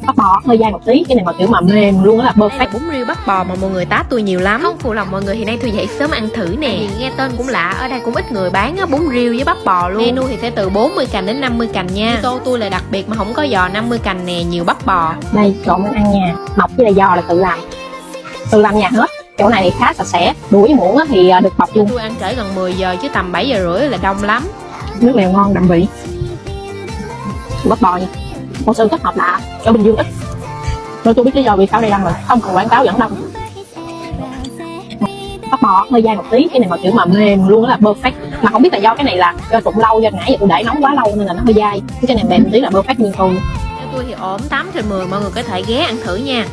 bắp bò hơi dai một tí, cái này mà kiểu mà mềm luôn á là perfect. Bún riêu bắp bò mà mọi người tát tôi nhiều lắm, không phụ lòng mọi người thì nay tôi dậy sớm ăn thử nè. Vì nghe tên cũng lạ, ở đây cũng ít người bán bún riêu với bắp bò luôn. Menu thì sẽ từ 40 cành đến 50 cành nha. Tô tôi là đặc biệt mà không có giò 50 cành nè, nhiều bắp bò. Đây trộn mình ăn nha, mọc với lại giò là tự làm nhà hết. Chỗ này thì khá sạch sẽ, đũa với muỗng thì được bọc luôn. Tôi ăn trễ gần 10 giờ chứ tầm 7 giờ rưỡi là đông lắm. Nước lèo ngon đậm vị, bắp bò nha, một sự kết hợp lạ ở Bình Dương ít. Rồi tôi biết lý do vì sao đây đông rồi, không cần quảng cáo dẫn đông. Bắp bò hơi dai một tí, cái này mà kiểu mà mềm luôn là perfect. Mà không biết là do cái này là do trụng lâu, do nãy giờ tôi để nóng quá lâu nên là nó hơi dai. Cái này mềm một tí là perfect nguyên tôi. Theo tôi thì ổn 8/10, mọi người có thể ghé ăn thử nha.